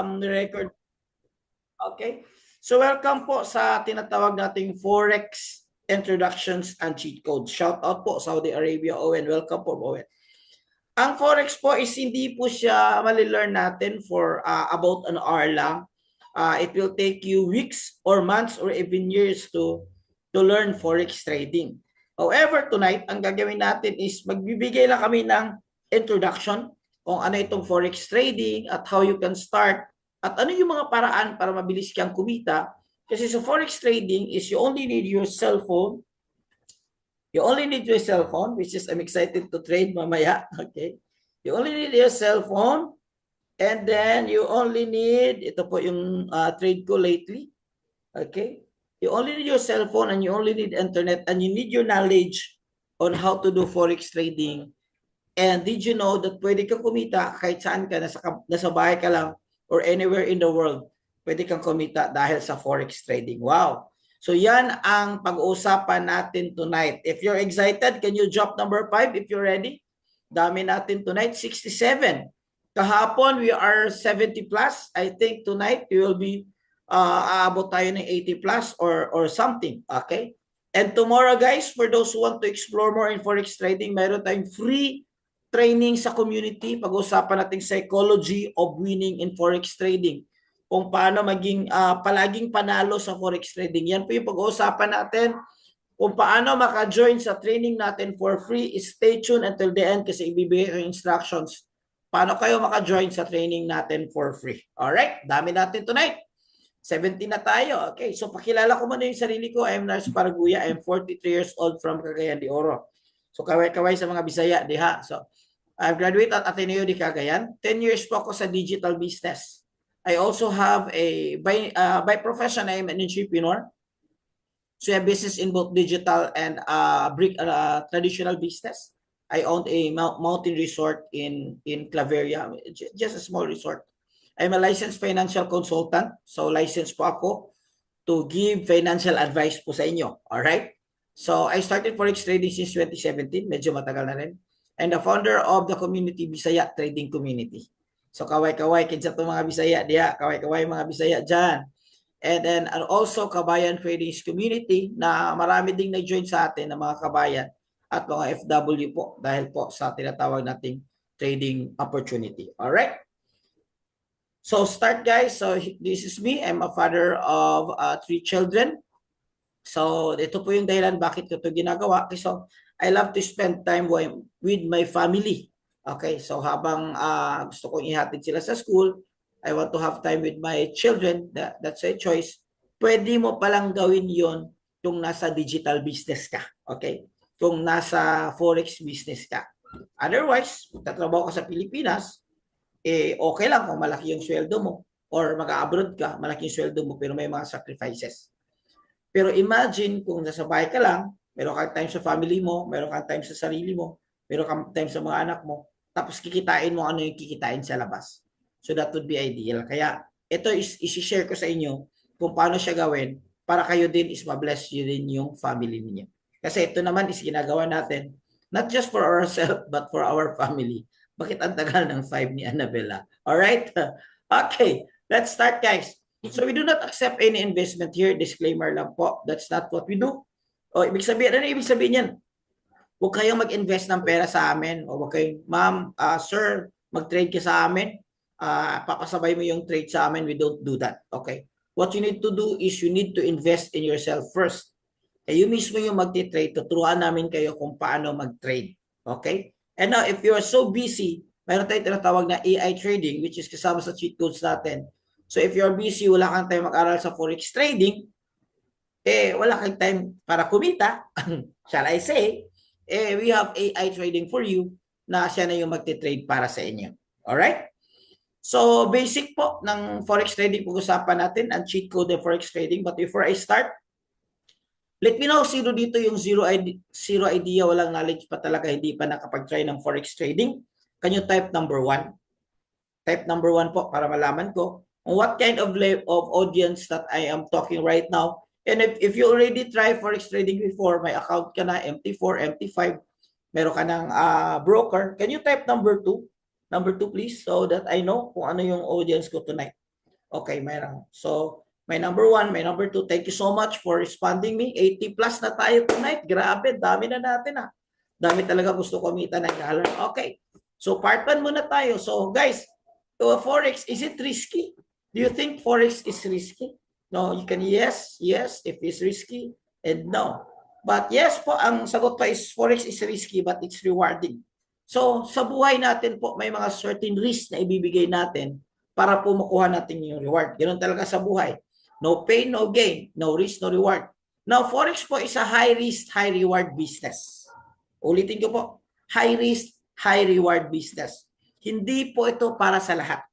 Record. Okay. So welcome po sa tinatawag nating Forex Introductions and Cheat Codes. Shout out po Saudi Arabia, Owen. Welcome po, Owen. Ang Forex po is hindi po siya mali-learn natin for about an hour lang. It will take you weeks or months or even years to learn Forex trading. However, tonight, ang gagawin natin is magbibigay lang kami ng introduction kung ano itong Forex trading at how you can start at ano yung mga paraan para mabilis kang kumita. Kasi sa Forex trading is you only need your cellphone. You only need your cell phone, which is I'm excited to trade mamaya. Okay. You only need your cell phone. And then you only need, ito po yung trade ko lately. Okay. You only need your cell phone and you only need internet and you need your knowledge on how to do Forex trading. And did you know that pwede kang kumita kahit saan ka, nasa bahay ka lang or anywhere in the world, pwede kang kumita dahil sa Forex trading. Wow. So yan ang pag-uusapan natin tonight. If you're excited, can you drop number 5 if you're ready? Dami natin tonight, 67. Kahapon, we are 70 plus. I think tonight, we will be aabot tayo ng 80 plus or something. Okay? And tomorrow, guys, for those who want to explore more in Forex trading, mayroon tayong free training sa community. Pag-usapan natin psychology of winning in Forex trading. Kung paano maging palaging panalo sa Forex trading. Yan po yung pag-uusapan natin. Kung paano maka-join sa training natin for free, stay tuned until the end kasi ibibigay ko yung instructions. Paano kayo maka-join sa training natin for free. Alright, dami natin tonight. 70 na tayo. Okay, so pakilala ko muna yung sarili ko. I am Nars Paraguya. I am 43 years old from Cagayan de Oro. So kaway-kaway sa mga Bisaya, diha. So I graduated at Ateneo de Cagayan. 10 years po ako sa digital business. I also have by profession, I am an entrepreneur. So I have business in both digital and traditional business. I owned a mountain resort in Claveria, just a small resort. I'm a licensed financial consultant. So licensed po ako to give financial advice po sa inyo. Alright? So I started Forex trading since 2017. Medyo matagal na rin. And the founder of the community, Bisaya Trading Community. So kaway-kaway, kinsa to mga Bisaya diha, kaway-kaway mga Bisaya dyan. And then also Kabayan Tradings Community na marami ding nag-join sa atin ng mga kabayan at mga FW po dahil po sa tinatawag nating trading opportunity. Alright? So start guys. So this is me. I'm a father of 3 children. So ito po yung dahilan bakit ko ito ginagawa. So I love to spend time with my family. Okay, so habang gusto kong ihatid sila sa school, I want to have time with my children. That's a choice. Pwede mo palang gawin yon kung nasa digital business ka. Okay? Kung nasa Forex business ka. Otherwise, kung tatrabaho ka sa Pilipinas, okay lang kung malaki yung sweldo mo or mag-abroad ka, malaki yung sweldo mo pero may mga sacrifices. Pero imagine kung nasa bahay ka lang, meron kang time sa family mo, meron kang time sa sarili mo, meron kang time sa mga anak mo, tapos kikitain mo ano yung kikitain sa labas. So that would be ideal. Kaya ito isi-share ko sa inyo kung paano siya gawin para kayo din is ma-bless you din yung family niyo. Kasi ito naman is ginagawa natin not just for ourselves but for our family. Bakit ang tagal ng 5 ni Annabella? Alright? Okay, let's start guys. So we do not accept any investment here. Disclaimer lang po. That's not what we do. O, ibig sabihin, ano ibig sabihin yan? Huwag kayong mag-invest ng pera sa amin. O huwag kayong, ma'am, sir, mag-trade ka sa amin. Papasabay mo yung trade sa amin. We don't do that. Okay? What you need to do is you need to invest in yourself first. Kayo mismo yung mag-trade. Tuturuan namin kayo kung paano mag-trade. Okay? And now, if you are so busy, mayroon tayong tinatawag na AI trading, which is kasama sa cheat codes natin. So if you're busy, wala kang time mag-aral sa Forex trading, wala kang time para kumita, shall I say, we have AI trading for you na siya na yung magte-trade para sa inyo. Alright? So basic po ng Forex trading pag-usapan natin ang cheat code ng Forex trading. But before I start, let me know sino dito yung zero idea, walang knowledge pa talaga, hindi pa nakapag-try ng Forex trading. Can you type number 1? Type number 1 po para malaman ko what kind of audience that I am talking right now. And if you already try Forex trading before, may account ka na, MT4, MT5, meron ka ng broker, can you type number 2? Number 2 please, so that I know kung ano yung audience ko tonight. Okay, mayroon. So, may number 1, may number 2. Thank you so much for responding me. 80 plus na tayo tonight. Grabe, dami na natin ah. Dami talaga gusto kumita ng dollar. Okay. So, part 1 muna tayo. So, guys, Forex, is it risky? Do you think Forex is risky? No, you can yes, if it's risky, and no. But yes po, ang sagot pa is Forex is risky but it's rewarding. So, sa buhay natin po, may mga certain risk na ibibigay natin para po makuha natin yung reward. Ganun talaga sa buhay. No pain, no gain. No risk, no reward. Now, Forex po is a high risk, high reward business. Ulitin ko po, high risk, high reward business. Hindi po ito para sa lahat.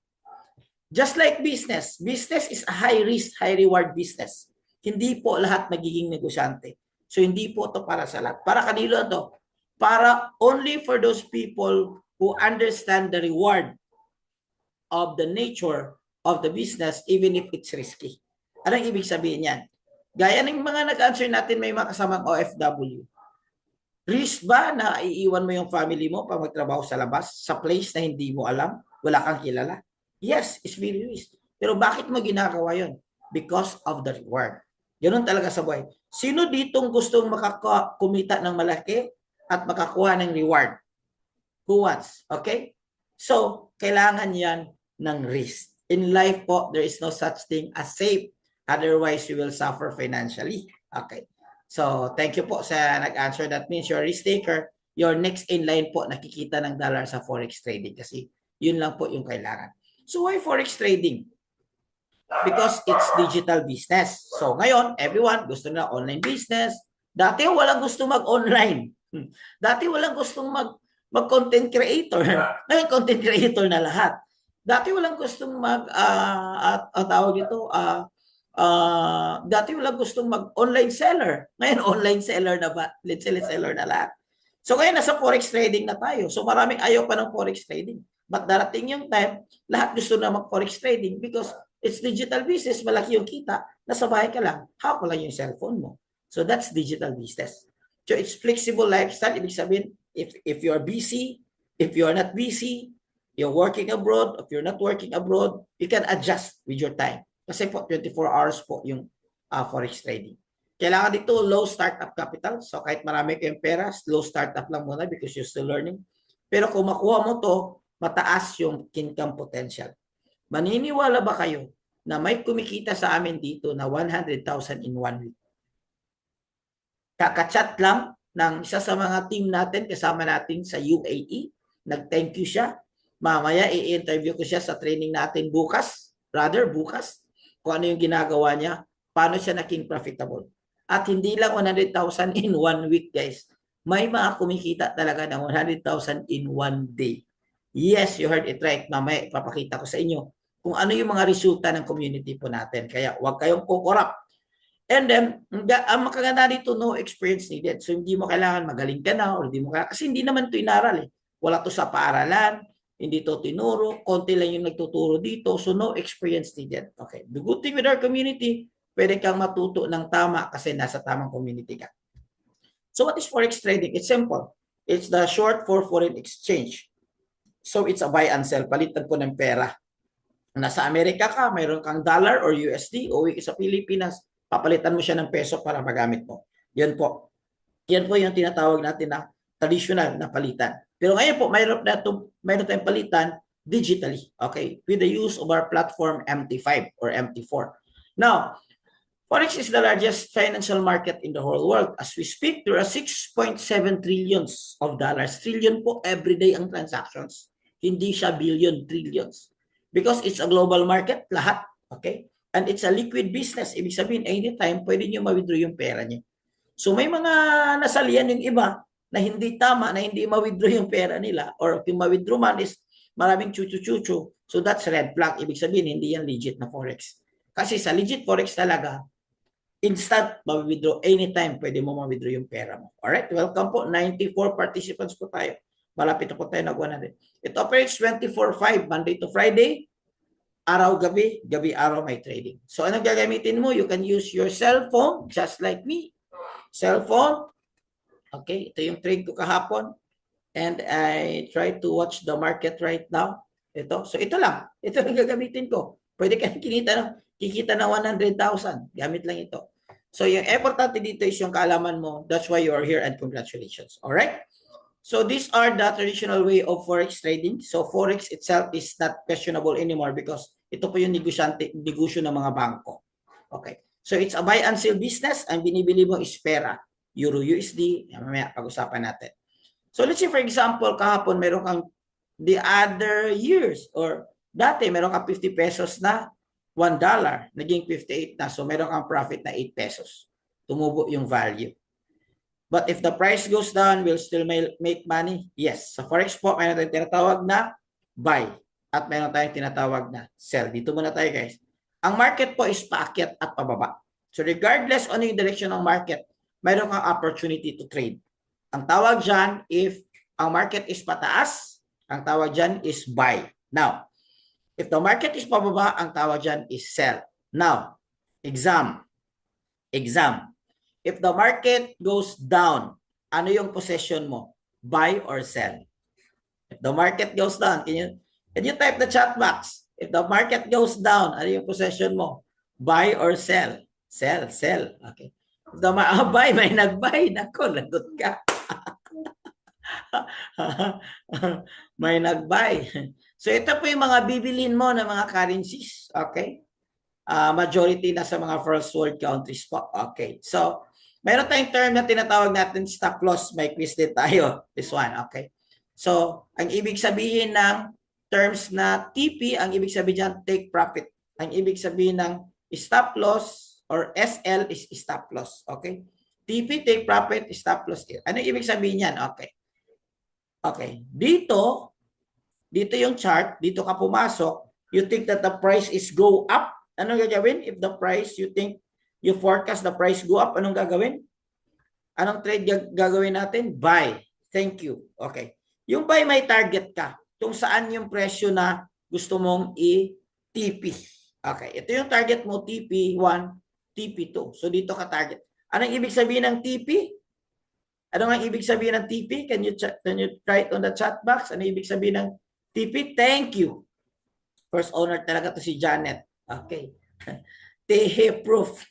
Just like business, business is a high risk, high reward business. Hindi po lahat magiging negosyante. So, hindi po ito para sa lahat. Para kanilo ito? Para only for those people who understand the reward of the nature of the business even if it's risky. Anong ibig sabihin yan? Gaya ng mga nag-answer natin, may mga kasamang OFW. Risk ba na iiwan mo yung family mo pag magtrabaho sa labas, sa place na hindi mo alam, wala kang kilala? Yes, it's very risk. Pero bakit mo ginagawa yon? Because of the reward. Ganun talaga sa buhay. Sino ditong gustong kumita ng malaki at makakuha ng reward? Who wants? Okay? So, kailangan yan ng risk. In life po, there is no such thing as safe. Otherwise, you will suffer financially. Okay. So, thank you po sa nag-answer. That means you're a risk taker. Your next in line po, nakikita ng dollar sa Forex trading kasi yun lang po yung kailangan. So, why Forex trading? Because it's digital business. So, ngayon, everyone gusto na online business. Dati walang gusto mag-online. Dati walang gustong mag-content creator. Ngayon, content creator na lahat. Dati walang gustong dati walang gustong mag-online seller. Ngayon, online seller na ba? Let's say seller na lahat. So, ngayon, nasa Forex trading na tayo. So, maraming ayaw pa ng Forex trading. But darating yung time, lahat gusto na mag-Forex trading because it's digital business, malaki yung kita, nasa bahay ka lang, hawak mo lang yung cellphone mo. So, that's digital business. So, it's flexible lifestyle. Ibig sabihin, if you're busy, if you're not busy, you're working abroad, if you're not working abroad, you can adjust with your time. Kasi po, 24 hours po yung Forex trading. Kailangan dito low startup capital. So, kahit marami kayong pera, low startup lang muna because you're still learning. Pero kung makuha mo to, mataas yung income potential. Maniniwala ba kayo na may kumikita sa amin dito na 100,000 in 1 week? Kakachat lang ng isa sa mga team natin, kasama natin sa UAE. Nag-thank you siya. Mamaya i-interview ko siya sa training natin bukas, kung ano yung ginagawa niya, paano siya naging profitable. At hindi lang 100,000 in 1 week, guys. May mga kumikita talaga ng 100,000 in 1 day. Yes, you heard it right. Mamaya ipapakita ko sa inyo kung ano yung mga resulta ng community po natin. Kaya huwag kayong kukorap. And then, ang makaganda dito, no experience needed. So, hindi mo kailangan magaling ka na or hindi mo kailangan. Kasi hindi naman ito inaral eh. Wala to sa paaralan, hindi to tinuro, konti lang yung nagtuturo dito. So, no experience needed. Okay. The good thing with our community, pwede kang matuto ng tama kasi nasa tamang community ka. So, what is Forex trading? It's simple. It's the short for foreign exchange. So, it's a buy and sell. Palitan po ng pera. Nasa Amerika ka, mayroon kang dollar or USD, uwi sa Pilipinas, papalitan mo siya ng peso para magamit mo. Yan po. Yan po yung tinatawag natin na traditional na palitan. Pero ngayon po, mayroon tayong palitan digitally, okay, with the use of our platform MT5 or MT4. Now, Forex is the largest financial market in the whole world. As we speak, there are 6.7 trillions of dollars. Trillion po everyday ang transactions. Hindi siya billion, trillions. Because it's a global market, lahat, okay? And it's a liquid business. Ibig sabihin, anytime, pwede nyo ma-withdraw yung pera nyo. So may mga nasalian yung iba na hindi tama, na hindi ma-withdraw yung pera nila. Or yung ma-withdraw man is maraming chuchu-chuchu. So that's red flag. Ibig sabihin, hindi yan legit na Forex. Kasi sa legit Forex talaga, instant ma-withdraw. Anytime, pwede mo ma-withdraw yung pera mo. Alright, welcome po. 94 participants po tayo. Malapit na po tayo nag-100. It operates 24/5, Monday to Friday. Araw-gabi, gabi-araw may trading. So, anong gagamitin mo? You can use your cell phone, just like me. Cell phone. Okay, ito yung trade ko kahapon. And I try to watch the market right now. Ito. So, ito lang. Ito ang gagamitin ko. Pwede kang kikita ng 100,000 gamit lang ito. So yung importante dito is yung kaalaman mo. That's why you are here and congratulations. All right? So these are the traditional way of forex trading. So forex itself is not questionable anymore because ito po yung negosyo ng mga bangko. Okay. So it's a buy and sell business. Ang binibili mo is pera. Euro USD. Mamaya pag-usapan natin. So let's say for example, kahapon meron kang the other years or dati meron kang 50 pesos na $1, naging 58 na. So meron kang profit na 8 pesos. Tumubo yung value. But if the price goes down, will still make money? Yes. Sa Forex po, mayroon tayong tinatawag na buy at mayroon tayong tinatawag na sell. Dito muna tayo guys. Ang market po is paakyat at pababa. So regardless ano yung direction ng market, mayroon kang opportunity to trade. Ang tawag dyan, if ang market is pataas, ang tawag dyan is buy. Now, if the market is pababa, ang tawag dyan is sell. Now, exam. If the market goes down, ano yung position mo? Buy or sell? If the market goes down, can you type the chat box? If the market goes down, ano yung position mo? Buy or sell? Sell. Okay. If the buy, may nag-buy. Nako, lagot ka. May nag-buy. So ito po yung mga bibilin mo ng mga currencies. Okay. Majority na sa mga first world countries po. Okay. So, meron tayong term na tinatawag natin stop loss. May quiz din tayo. This one. Okay. So, ang ibig sabihin ng terms na TP, ang ibig sabihin dyan, take profit. Ang ibig sabihin ng stop loss or SL is stop loss. Okay. TP, take profit, stop loss. Ano ibig sabihin yan? Okay. Okay. Dito yung chart. Dito ka pumasok. You think that the price is go up. Anong gagawin? If the price, you think, you forecast the price go up, anong gagawin? Anong trade gagawin natin? Buy. Thank you. Okay. Yung buy, may target ka. Kung saan yung presyo na gusto mong i-TP. Okay. Ito yung target mo, TP1, TP2. So, dito ka target. Anong ibig sabihin ng TP? Ano ang ibig sabihin ng TP? Can you write on the chat box? Ano ibig sabihin ng TP? Thank you. First owner talaga to si Janet. Okay. Tehe proof.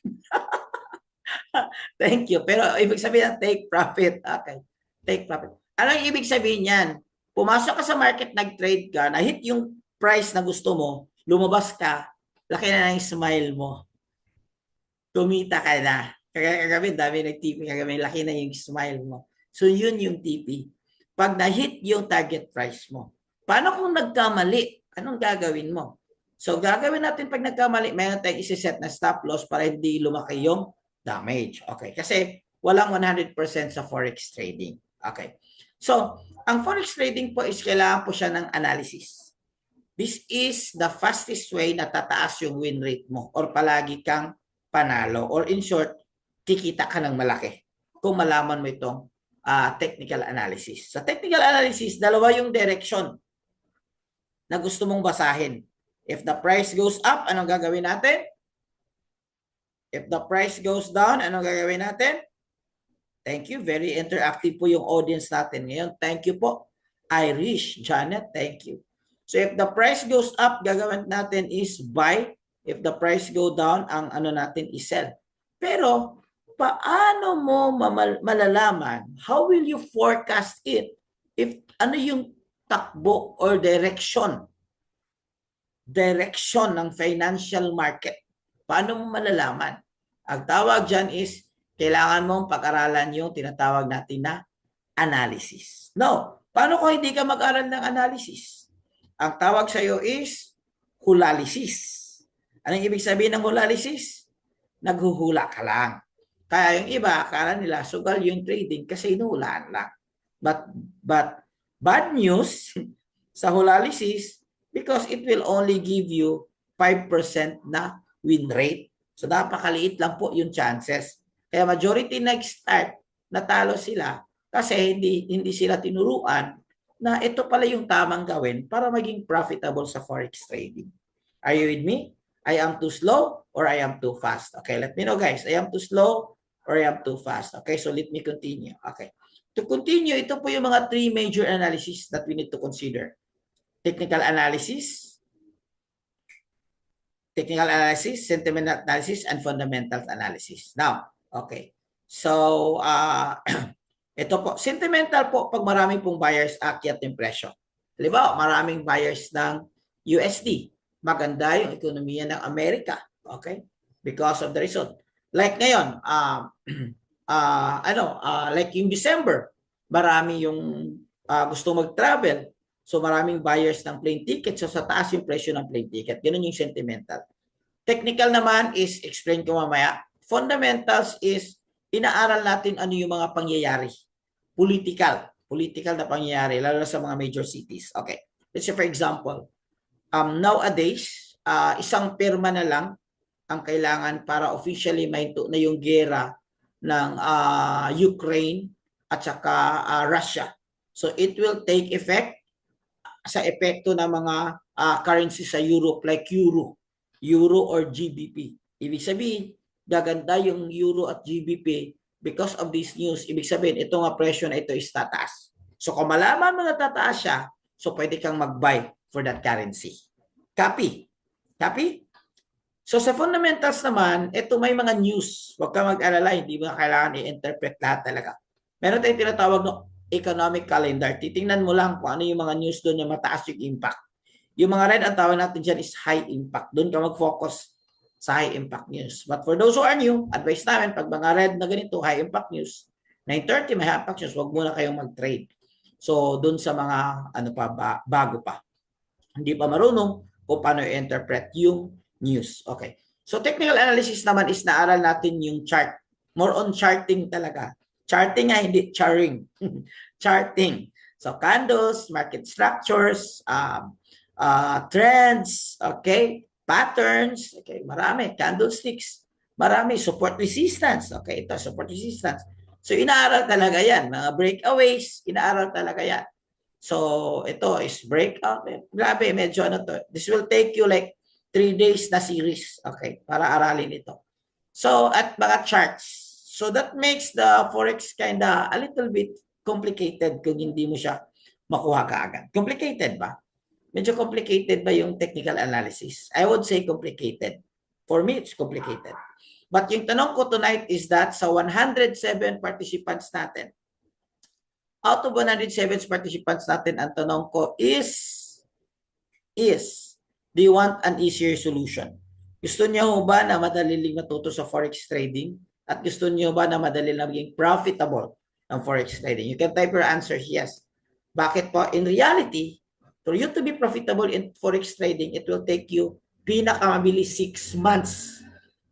Thank you. Pero ibig sabihin take profit. Okay. Take profit. Ano yung ibig sabihin yan? Pumasok ka sa market, nag-trade ka, na-hit yung price na gusto mo, lumabas ka, laki na yung smile mo. Kumita ka na. Kagabi, dami nag-TP. Kagabi, laki na yung smile mo. So, yun yung TP. Pag na-hit yung target price mo. Paano kung nagkamali? Anong gagawin mo? So, gagawin natin pag nagkamali, mayroon tayong isiset na stop loss para hindi lumaki yung damage. Okay. Kasi walang 100% sa forex trading. Okay. So, ang forex trading po is kailangan po siya ng analysis. This is the fastest way na tataas yung win rate mo or palagi kang panalo. Or in short, kikita ka ng malaki kung malaman mo itong technical analysis. Sa technical analysis, dalawa yung direction na gusto mong basahin. If the price goes up, anong gagawin natin? If the price goes down, anong gagawin natin? Thank you. Very interactive po yung audience natin ngayon. Thank you po. Irish, Janet, thank you. So if the price goes up, gagawin natin is buy. If the price go down, ang ano natin is sell. Pero, paano mo malalaman? How will you forecast it? If ano yung takbo or direction ng financial market. Paano mo malalaman? Ang tawag dyan is, kailangan mong pag-aralan yung tinatawag natin na analysis. No, paano kung hindi ka mag-aral ng analysis? Ang tawag sa iyo is hulalysis. Anong ibig sabihin ng hulalysis? Naghuhula ka lang. Kaya yung iba, akala nila sugal yung trading kasi inuhulaan lang. But bad news sa hulalysis, because it will only give you 5% na win rate. So, napakaliit lang po yung chances. Kaya majority nag-start, natalo sila kasi hindi sila tinuruan na ito pala yung tamang gawin para maging profitable sa forex trading. Are you with me? I am too slow or I am too fast? Okay, let me know guys. I am too slow or I am too fast? Okay, so let me continue. Okay. To continue, ito po yung mga 3 major analysis that we need to consider. Technical analysis, technical analysis, sentimental analysis, and fundamental analysis. Now, okay. So, ito po, sentimental po pag maraming pong buyers, akyat yung presyo. Halimbawa, maraming buyers ng USD. Maganda yung ekonomiya ng Amerika. Okay? Because of the result. Like ngayon, like yung December, marami yung gusto mag-travel. So maraming buyers ng plane ticket. So sa taas yung presyo ng plane ticket. Ganun yung sentimental. Technical naman is, explain ko mamaya. Fundamentals is, inaaral natin ano yung mga pangyayari. Political na pangyayari, lalo sa mga major cities. Okay. Let's say for example, nowadays, isang pirma na lang ang kailangan para officially mainto na yung gera ng Ukraine at saka Russia. So it will take effect sa epekto ng mga currency sa Europe like Euro or GBP. Ibig sabihin, gaganda yung Euro at GBP because of this news. Ibig sabihin, ito nga presyo na ito is tataas. So kung malaman mo na tataas siya, so pwede kang mag-buy for that currency. Copy? Copy? So sa fundamentals naman, ito may mga news. Huwag ka mag-alala, hindi mo kailangan i-interpret lahat talaga. Meron tayong tinatawag no economic calendar. Titingnan mo lang kung ano yung mga news doon na mataas yung impact. Yung mga red, ang tawag natin dyan is high impact. Doon ka mag-focus sa high impact news. But for those who are new, advice namin, pag mga red na ganito, high impact news, 9:30 may high impact news, huwag muna kayong mag-trade. So doon sa mga bago pa. Hindi pa marunong kung paano i-interpret yung news. Okay. So technical analysis naman is naaral natin yung chart. More on charting talaga. Charting nga, hindi charring. Charting. So candles, market structures, trends, okay, patterns, okay, marami, candlesticks, marami, support resistance, okay, ito, support resistance. So inaaral talaga yan, mga breakaways, inaaral talaga yan. So ito is breakout. Grabe, medyo ano to. This will take you like 3 days na series, okay, para aralin ito. So at mga charts. So that makes the Forex kinda a little bit complicated kung hindi mo siya makuha kaagad. Complicated ba? Medyo complicated ba yung technical analysis? I would say complicated. For me, it's complicated. But yung tanong ko tonight is that sa 107 participants natin, out of 107 participants natin, ang tanong ko is, do you want an easier solution? Gusto niyo ba na madali matuto sa Forex trading? At gusto niyo ba na madali na maging profitable ang Forex trading? You can type your answer yes. Bakit po? In reality, for you to be profitable in Forex trading, it will take you pinakamabilis 6 months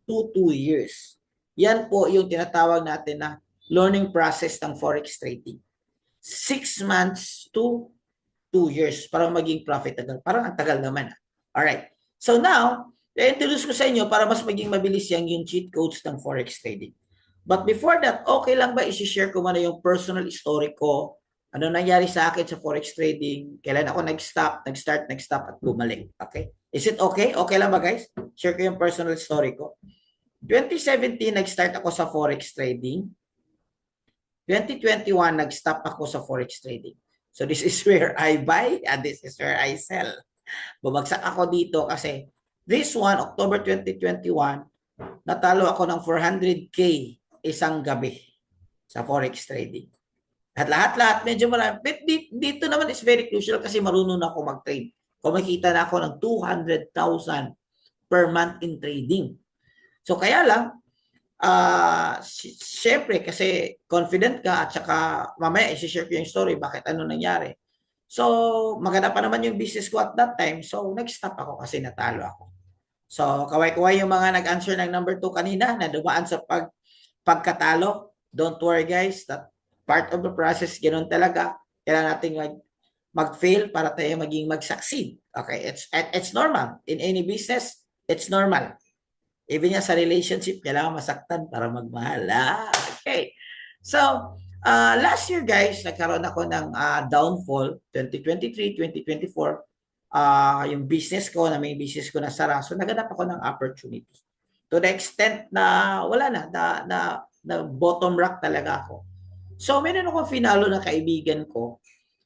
to 2 years. Yan po yung tinatawag natin na learning process ng Forex trading. 6 months to 2 years para maging profitable. Parang ang tagal naman. Alright. So now, i-introduce ko sa inyo para mas maging mabilis yung cheat codes ng Forex trading. But before that, okay lang ba i-share ko muna yung personal story ko? Ano nangyari sa akin sa Forex trading? Kailan ako nag-start, at bumalik? Okay? Is it okay? Okay lang ba guys? Share ko yung personal story ko. 2017, nag-start ako sa Forex trading. 2021, nag-stop ako sa Forex trading. So this is where I buy and this is where I sell. Bumagsak ako dito kasi this one, October 2021, natalo ako ng 400K isang gabi sa Forex trading. At lahat-lahat, medyo marami. But dito naman is very crucial kasi marunong na ako mag-trade. Kumikita na ako ng 200,000 per month in trading. So kaya lang, syempre kasi confident ka at saka mamaya i-share ko yung story bakit ano nangyari. So maganda pa naman yung business ko at that time. So nag-stop ako kasi natalo ako. So kaway-kaway yung mga nag-answer ng number 2 kanina na dumaan sa pagkatalo. Don't worry guys, that part of the process, ganoon talaga. Kailangan natin mag-fail para tayo maging mag-succeed. Okay, it's normal. In any business, it's normal. Even nga sa relationship, kailangan masaktan para magmahal. Okay. So, last year guys, nagkaroon ako ng downfall, 2023, 2024. Yung business ko, na may business ko na sara. So, naganap ako ng opportunity. To the extent na wala na bottom rock talaga ako. So, meron akong finalo na kaibigan ko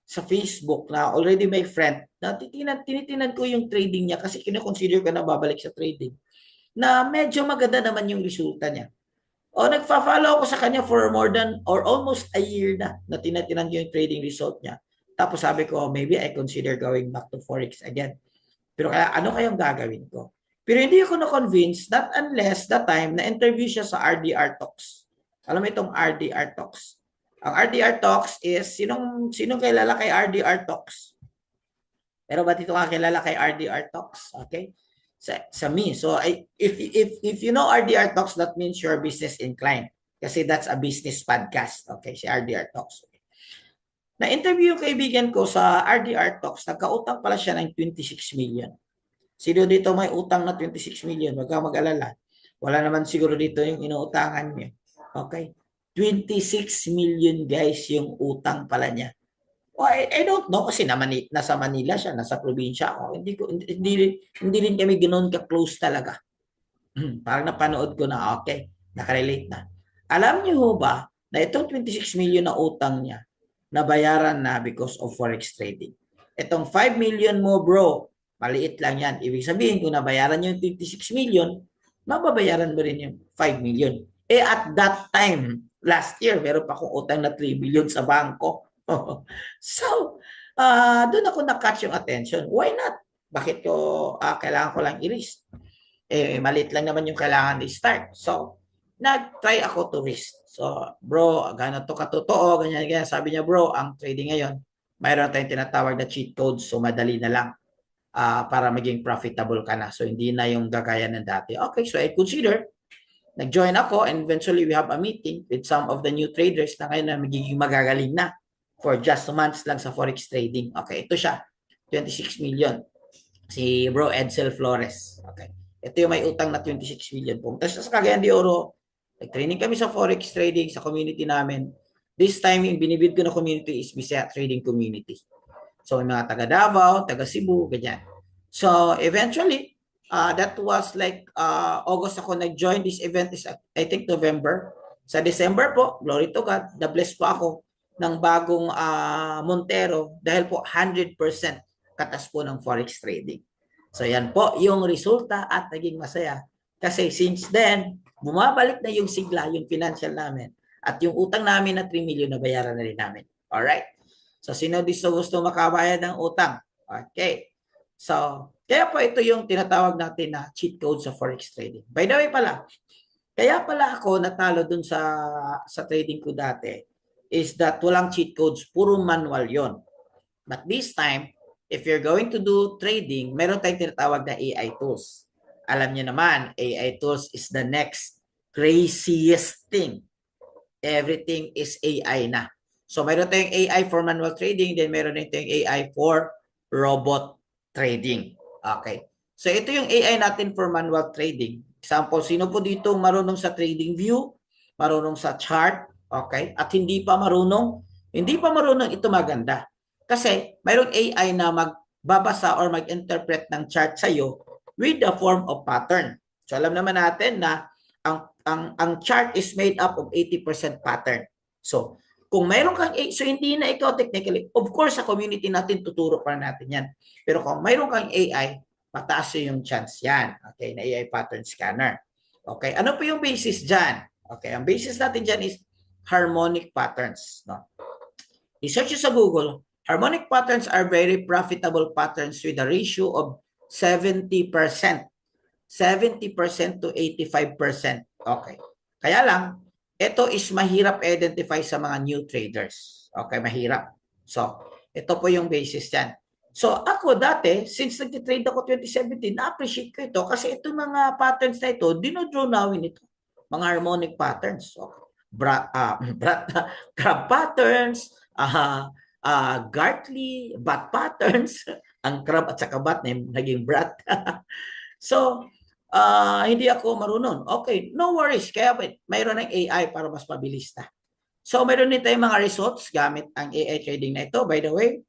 sa Facebook na already may friend na tinitinan ko yung trading niya kasi kino-consider ko na babalik sa trading na medyo maganda naman yung resulta niya. O nagfa-follow ako sa kanya for more than or almost a year na tinatinan yung trading result niya. Tapos sabi ko, maybe I consider going back to Forex again. Pero kaya ano kayang gagawin ko? Pero hindi ako na-convince that unless that time na-interview siya sa RDR Talks. Alam mo itong RDR Talks? Ang RDR Talks is, sinong kilala kay RDR Talks? Pero ba't ito nga kilala kay RDR Talks? Okay? Sa me. So, if you know RDR Talks, that means you're business inclined. Kasi that's a business podcast. Okay? Si RDR Talks. Okay. Na-interview yung kaibigan ko sa RDR Talks, nagkautang pala siya ng 26 million. Sino dito may utang na 26 million? Huwag kang mag-alala. Wala naman siguro dito yung inuutangan niya. Okay? 26 million guys yung utang pala niya. Well, I don't know kasi nasa Manila siya, nasa probinsya ako. Hindi rin kami ganoon ka-close talaga. Parang napanood ko na, okay, nakarelate na. Alam niyo ho ba na itong 26 million na utang niya, nabayaran na because of forex trading. Itong 5 million mo bro, maliit lang yan. Ibig sabihin, kung nabayaran niyo yung 26 million, mababayaran mo rin yung 5 million. Eh at that time, last year, meron pa akong utang na 3 million sa bangko. So, doon ako na-catch yung attention. Why not? Bakit ko kailangan ko lang i-risk? Eh, maliit lang naman yung kailangan i-start. So, nag-try ako to risk. So, bro, gano'n to katotoo, ganyan, ganyan. Sabi niya, bro, ang trading ngayon, mayroon tayong tinatawag na cheat codes. So, madali na lang para maging profitable ka na. So, hindi na yung gagaya ng dati. Okay, so I consider, nag-join ako and eventually we have a meeting with some of the new traders na ngayon na magiging magagaling na for just months lang sa forex trading. Okay, ito siya, 26 million. Si bro Edsel Flores. Okay. Ito yung may utang na 26 million. Pumunta siya sa Cagayan de Oro. Nag-training kami sa forex trading sa community namin. This time, yung binibid ko na community is Bisaya Trading Community. So, may mga taga Davao, taga Cebu, ganyan. So, eventually, that was like August ako nag-join. This event is, I think, November. Sa December po, glory to God, na-bless po ako ng bagong Montero dahil po 100% katas po ng forex trading. So yan po yung resulta at naging masaya. Kasi since then, bumabalik na yung sigla, yung financial namin. At yung utang namin na 3 million na bayaran na rin namin. Alright? So sino gusto makabayad ng utang? Okay. So, kaya po ito yung tinatawag natin na cheat code sa forex trading. By the way pala, kaya pala ako natalo dun sa trading ko dati is that walang cheat codes, puro manual yon. But this time, if you're going to do trading, meron tayong tinatawag na AI tools. Alam niyo naman, AI tools is the next craziest thing. Everything is AI na. So meron tayong AI for manual trading, then meron tayong AI for robot trading. Okay. So ito yung AI natin for manual trading. Example, sino po dito marunong sa trading view, marunong sa chart, okay? At hindi pa marunong, ito maganda. Kasi mayroong AI na magbabasa or mag-interpret ng chart sa iyo with the form of pattern. So alam naman natin na ang chart is made up of 80% pattern. So kung mayroon kang so hindi na ikaw technically, of course sa community natin tuturo pa natin yan. Pero kung mayroon kang AI, mataas yung chance yan. Okay, na AI pattern scanner. Okay, ano po yung basis dyan? Okay, ang basis natin dyan is harmonic patterns. No? I-search sa Google. Harmonic patterns are very profitable patterns with a ratio of 70%. 70% to 85%. Okay. Kaya lang, ito is mahirap identify sa mga new traders. Okay, mahirap. So, ito po yung basis yan. So, ako dati, since nag-trade ako 2017, na-appreciate ko ito kasi itong mga patterns na ito, dinodrawin ito. Mga harmonic patterns. So, crab patterns, Gartley, bat patterns, ang crab at saka bat naging brat. So, hindi ako marunong. Okay, no worries. Kaya mayroon ng AI para mas mabilis na. So, mayroon din tayong mga results gamit ang AI trading na ito. By the way,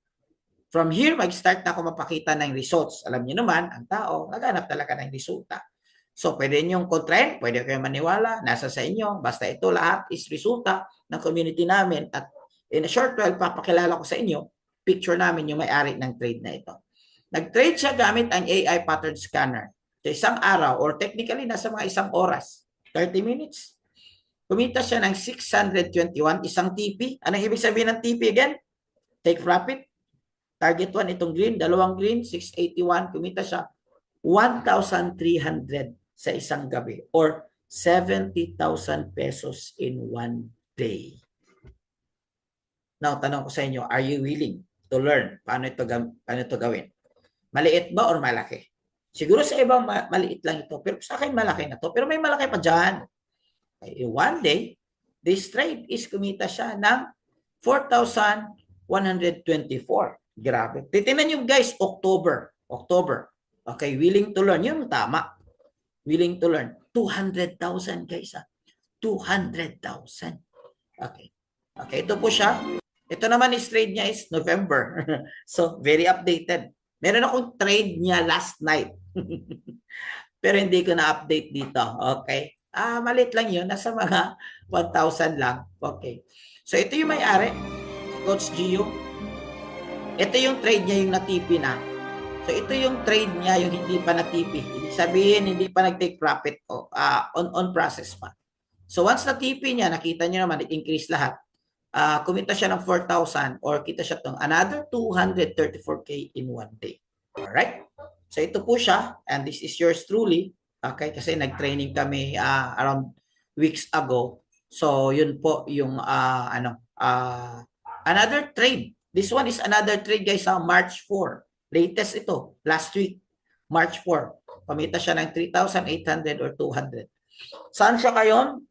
from here, mag-start na ako mapakita ng results. Alam niyo naman, ang tao, naghanap talaga ng resulta. So, pwede niyong kontrahin, pwede kayo maniwala, nasa sa inyo. Basta ito lahat is resulta ng community namin. At in a short while, papakilala ko sa inyo picture namin yung may-ari ng trade na ito. Nag-trade siya gamit ang AI pattern scanner. Sa isang araw or technically nasa mga isang oras, 30 minutes. Kumita siya ng 621, isang TP. Anong ibig sabihin ng TP again? Take profit. Target 1 itong green, dalawang green, 681. Kumita siya 1,300 sa isang gabi or 70,000 pesos in one day. Now, tanong ko sa inyo, are you willing to learn paano ito gawin? Maliit ba or malaki? Siguro sa ibang maliit lang ito, pero sa akin malaki na to. Pero may malaki pa dyan. In one day, this trade is kumita siya ng 4,124. Grabe. Titingnan nyo guys, October. Okay, willing to learn. Yun tama. Willing to learn. 200,000 guys. 200,000. Okay. Okay, ito po siya. Ito naman is trade niya is November. So, very updated. Meron akong trade niya last night. Pero hindi ko na-update dito. Okay. Maliit lang yun. Nasa mga 1,000 lang. Okay. So, ito yung may-ari. Coach Gio. Ito yung trade niya yung natipi na. So, ito yung trade niya yung hindi pa natipi. Ibig sabihin, hindi pa nag-take profit on process pa. So, once natipi niya, nakita niyo naman, it-increase lahat. Kumita siya ng 4,000 or kita siya itong another 234K in one day. Alright? So, ito po siya. And this is yours truly. Okay, kasi nag-training kami around weeks ago. So, yun po yung another trade. This one is another trade guys sa March 4. Latest ito, last week, March 4. Pamita siya ng 3,800 or 200. Saan siya kayon?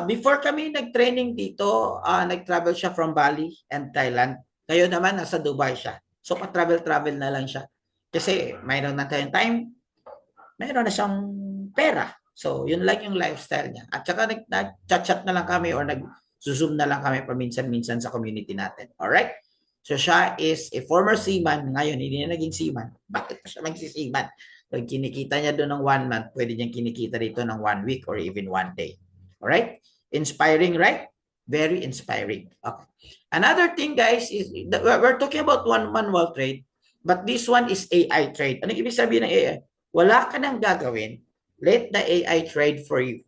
Before kami nag-training dito, nag-travel siya from Bali and Thailand. Ngayon naman, nasa Dubai siya. So, pa-travel na lang siya. Kasi mayroon na tayong time, mayroon na siyang pera. So, yun lang yung lifestyle niya. At saka nag-chat na lang kami or nag-zoom na lang kami paminsan-minsan sa community natin. Alright? So, siya is a former seaman. Ngayon, hindi na naging seaman. Bakit pa siya magsiseaman? Pag kinikita niya doon ng 1 month, pwede niyang kinikita dito ng 1 week or even 1 day. Alright? Inspiring, right? Very inspiring. Okay. Another thing, guys, is we're talking about one manual trade, but this one is AI trade. Ano ibig sabihin ng AI? Wala ka nang gagawin. Let the AI trade for you.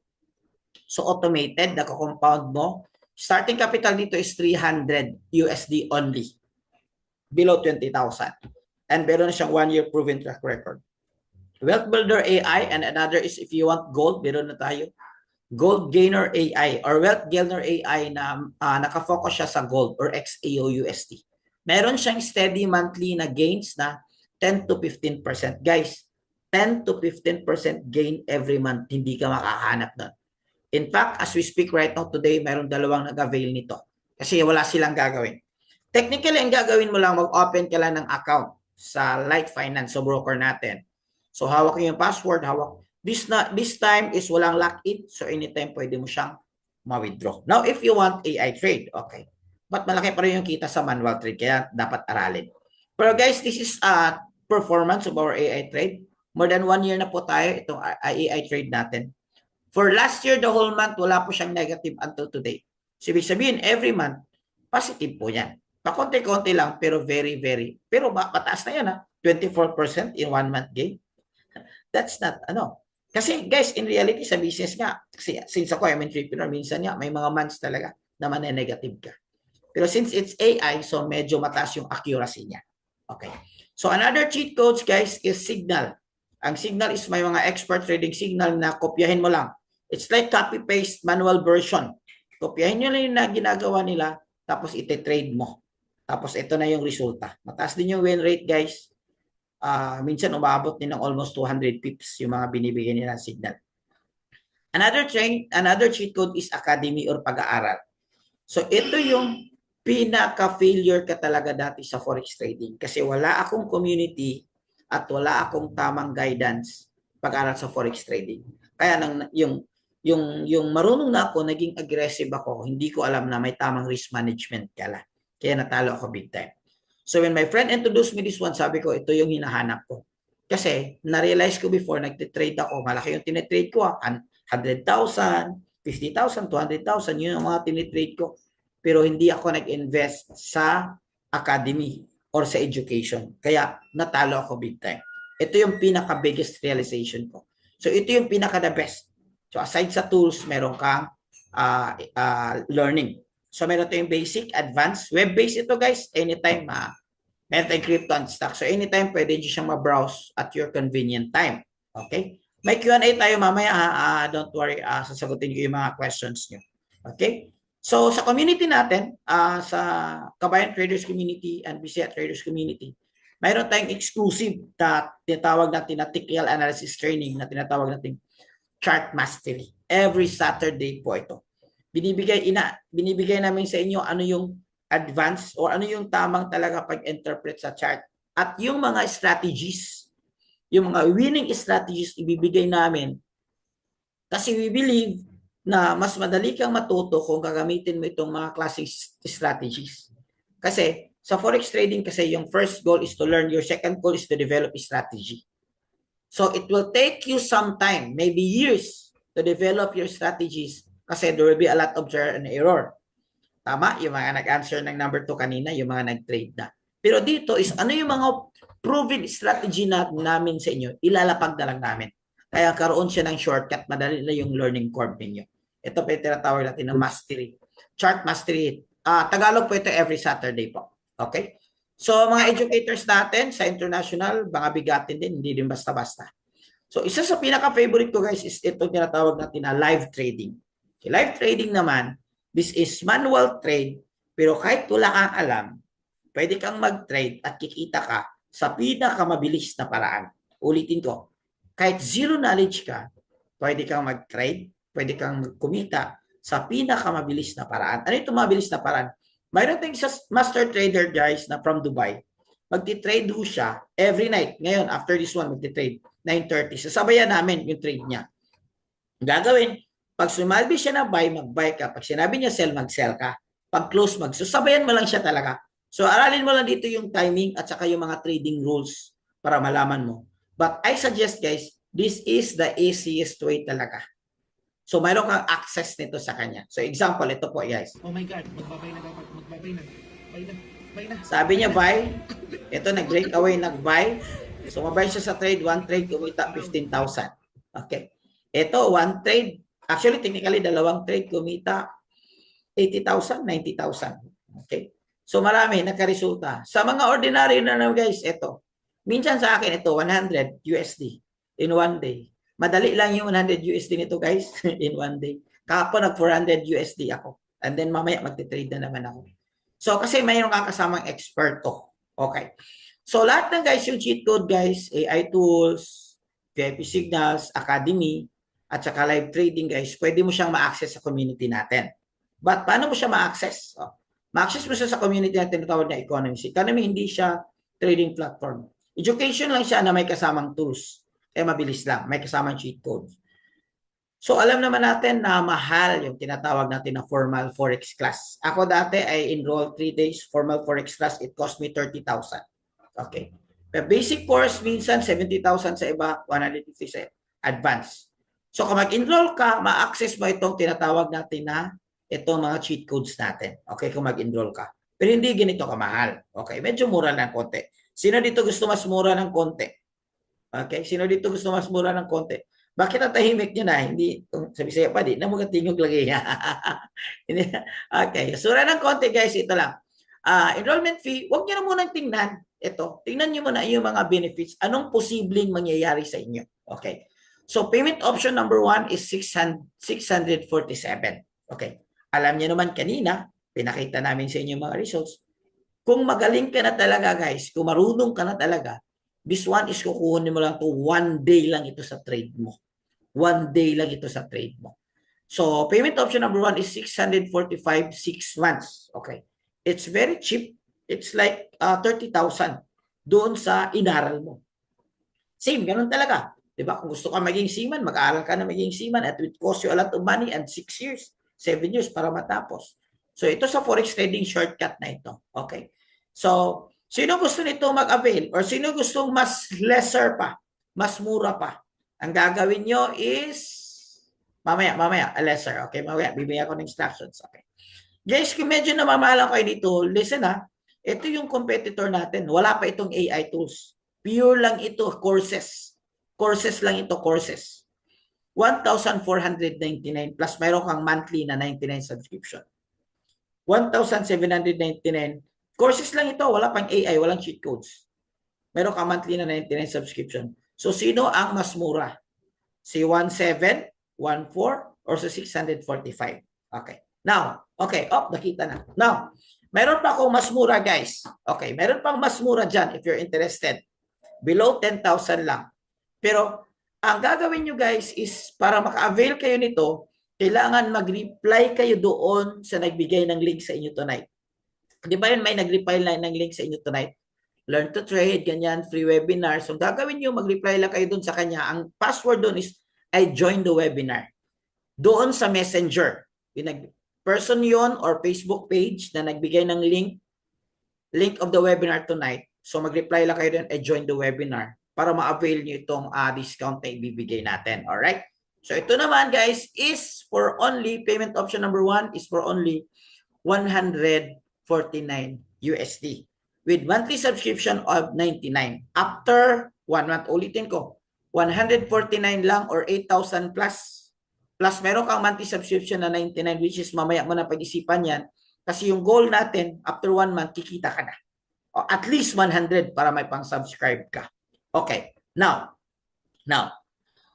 So, automated, naka-compound mo. Starting capital dito is 300 USD only. Below 20,000. And meron na siyang 1-year proven track record. Wealth Builder AI, and another is if you want gold, meron na tayo. Gold Gainer AI or Wealth Gainer AI na nakafocus siya sa gold or XAUUSD. Meron siyang steady monthly na gains na 10 to 15%. Guys, 10 to 15% gain every month. Hindi ka makahanap nun. In fact, as we speak right now today, meron dalawang nag-avail nito. Kasi wala silang gagawin. Technically, ang gagawin mo lang, mag-open ka lang ng account sa Light Finance, so broker natin. So, hawak yung password, hawak. This time is walang lock-in, so anytime pwede mo siyang ma-withdraw. Now, if you want AI trade, okay. But malaki pa rin yung kita sa manual trade, kaya dapat aralin. Pero guys, this is performance of our AI trade. More than 1 year na po tayo itong AI trade natin. For last year, the whole month, wala po siyang negative until today. So, ibig sabihin, every month, positive po yan. Pakonti-konti lang, pero very, very. Pero mataas na yan, 24% in 1 month gain. That's not, Kasi guys, in reality, sa business nga, kasi since ako I'm entrepreneur, minsan nga, may mga months talaga na manene-negative ka. Pero since it's AI, so medyo mataas yung accuracy niya. Okay. So, another cheat codes, guys, is Signal. Ang Signal is may mga expert trading signal na kopyahin mo lang. It's like copy-paste manual version. Kopyahin nyo lang yung ginagawa nila, tapos ite-trade mo. Tapos ito na yung resulta. Mataas din yung win rate, guys. Minsan umabot din ng almost 200 pips yung mga binibigyan nila Signal. Another cheat code is academy or pag-aaral. So ito yung pinaka-failure ka talaga dati sa forex trading kasi wala akong community at wala akong tamang guidance pag-aral sa forex trading. Kaya yung marunong na ako, naging aggressive ako, hindi ko alam na may tamang risk management kala. Kaya natalo ako big time. So when my friend introduced me this one, sabi ko, ito yung hinahanap ko. Kasi na-realize ko before, nagtitrade ako, malaki yung tinitrade ko, 100,000, 50,000, 200,000, yun ang mga tinitrade ko. Pero hindi ako nag-invest sa academy or sa education. Kaya natalo ako big time. Ito yung pinaka-biggest realization ko. So ito yung pinaka-the best. So aside sa tools, meron kang learning. So meron tayong basic, advanced, web-based ito guys. Anytime, meron tayong crypto and stock. So anytime, pwede nyo siyang ma-browse at your convenient time. Okay? May Q&A tayo mamaya. Don't worry, sasagutin ko yung mga questions nyo. Okay? So sa community natin, sa Kabayan Traders Community and BCA Traders Community, mayroon tayong exclusive na tinatawag natin na technical analysis training na tinatawag natin chart mastery. Every Saturday po ito. Binibigay namin sa inyo ano yung advanced or ano yung tamang talaga pag-interpret sa chart. At yung mga strategies, yung mga winning strategies ibibigay namin kasi we believe na mas madali kang matuto kung gagamitin mo itong mga klaseng strategies. Kasi sa forex trading kasi yung first goal is to learn, your second goal is to develop a strategy. So it will take you some time, maybe years, to develop your strategies kasi there will be a lot of trial and error. Tama? Yung mga nag-answer ng number 2 kanina, yung mga nag-trade na. Pero dito is ano yung mga proven strategy namin sa inyo, ilalapag na lang namin. Kaya karoon siya ng shortcut, madali na yung learning curve ninyo. Ito pa yung tinatawag natin na mastery. Chart mastery. Tagalog po ito every Saturday po. Okay? So mga educators natin sa international, mga bigatin din, hindi din basta-basta. So isa sa pinaka-favorite ko guys is ito tinatawag natin na live trading. Okay, live trading naman, this is manual trade, pero kahit wala kang alam, pwede kang mag-trade at kikita ka sa pinakamabilis na paraan. Ulitin ko, kahit zero knowledge ka, pwede kang mag-trade, pwede kang kumita sa pinakamabilis na paraan. Ano itong mabilis na paraan? Mayroon tayong master trader guys na from Dubai. Magti-trade ho siya every night. Ngayon, after this one, magti-trade 9:30. Sasabayan namin yung trade niya. Gagawin, pag sumabi siya na buy, mag-buy ka. Pag sinabi niya sell, mag-sell ka. Pag close, sasabayan mo lang siya talaga. So, aralin mo lang dito yung timing at saka yung mga trading rules para malaman mo. But I suggest guys, this is the easiest way talaga. So, mayroon kang access nito sa kanya. So, example, ito po guys. Oh my God, magbabay na dapat, magbabay na. Buy na. Sabi niya buy, ito nag-break away, nag-buy. So, mabay siya sa trade, one trade, kumita 15,000. Okay. Ito, one trade, actually, technically, dalawang trade, kumita 80,000, 90,000. Okay. So, marami, nagkaresulta. Sa mga ordinary na guys, ito. Minsan sa akin, ito, 100 USD in one day. Madali lang yung 100 USD nito guys in one day. Kahapon nag 400 USD ako. And then mamaya magti-trade na naman ako. So kasi mayroong kakasamang expert to. Okay. So lahat ng guys yung cheat code guys, AI tools, VIP signals, academy, at saka live trading guys, pwede mo siyang ma-access sa community natin. But paano mo siya ma-access? Ma-access mo siya sa community natin tinatawag na economy. Economy hindi siya trading platform. Education lang siya na may kasamang tools. Kaya mabilis lang. May kasamang cheat code. So, alam naman natin na mahal yung tinatawag natin na formal forex class. Ako dati ay enrolled 3 days formal forex class. It cost me 30,000. Okay. Pero basic course, minsan 70,000 sa iba, 150 sa advance. So, kung mag-enroll ka, ma-access mo itong tinatawag natin na itong mga cheat codes natin. Okay, kung mag-enroll ka. Pero hindi ganito kamahal. Okay, medyo mura ng konti. Sino dito gusto mas mura ng konti? Okay, sino dito gusto mas mura ng konti? Bakit natahimik nyo na? Hindi, sabi sa'yo pa, di na mga tingog lagi. Okay, sura ng konti guys, ito lang. Enrollment fee, huwag nyo na munang tingnan. Ito, tingnan nyo muna yung mga benefits. Anong posibleng mangyayari sa inyo? Okay. So, payment option number 1 is 647. Okay. Alam niyo naman kanina, pinakita namin sa inyo mga results. Kung magaling ka na talaga guys, kung marunong ka na talaga, this one is kukunin mo lang to 1 day lang ito sa trade mo. 1 day lang ito sa trade mo. So, payment option number 1 is 645, 6 months. Okay. It's very cheap. It's like 30,000 doon sa inaral mo. Same, ganun talaga. Diba? Kung gusto ka maging seaman, mag-aaral ka na maging seaman at it cost you a lot of money and 6 years, 7 years para matapos. So, ito sa forex trading shortcut na ito. Okay. So, sino gusto nito mag-avail or sino gustong mas lesser pa, mas mura pa? Ang gagawin nyo is, mamaya, lesser. Okay, mamaya, bibigyan ko ng instructions. Okay. Guys, kung medyo namamahalan kayo dito, listen ha. Ito yung competitor natin. Wala pa itong AI tools. Pure lang ito, courses. Courses lang ito, courses. 1,499 plus mayroon kang monthly na 99 subscription. 1,799. Courses lang ito, wala pang AI, walang cheat codes. Meron kang monthly na 99 subscription. So, sino ang mas mura? Si 1,700, 1,400, or sa 645? Okay. Now, okay. Oh, nakita na. Now, meron pa akong mas mura, guys. Okay, meron pang mas mura dyan if you're interested. Below 10,000 lang. Pero, ang gagawin nyo, guys, is para maka-avail kayo nito, kailangan mag-reply kayo doon sa nagbigay ng link sa inyo tonight. Di ba yun may nag-reply lang ng link sa inyo tonight? Learn to trade, ganyan, free webinar. So, gagawin nyo, mag-reply lang kayo doon sa kanya. Ang password doon is, I joined the webinar. Doon sa messenger. Person yon or Facebook page na nagbigay ng link of the webinar tonight. So, mag-reply lang kayo doon, I joined the webinar para ma-avail nyo itong discount na ibibigay natin. Alright? So, ito naman, guys, is for only, payment option number 1 is for only 149 USD with monthly subscription of 99. After 1 month, ulitin ko, 149 lang or 8,000 plus. Plus, meron kang monthly subscription na 99, which is mamaya mo na pag-isipan yan. Kasi yung goal natin, after 1 month, kikita ka na. O at least 100 para may pang-subscribe ka. Okay. Now,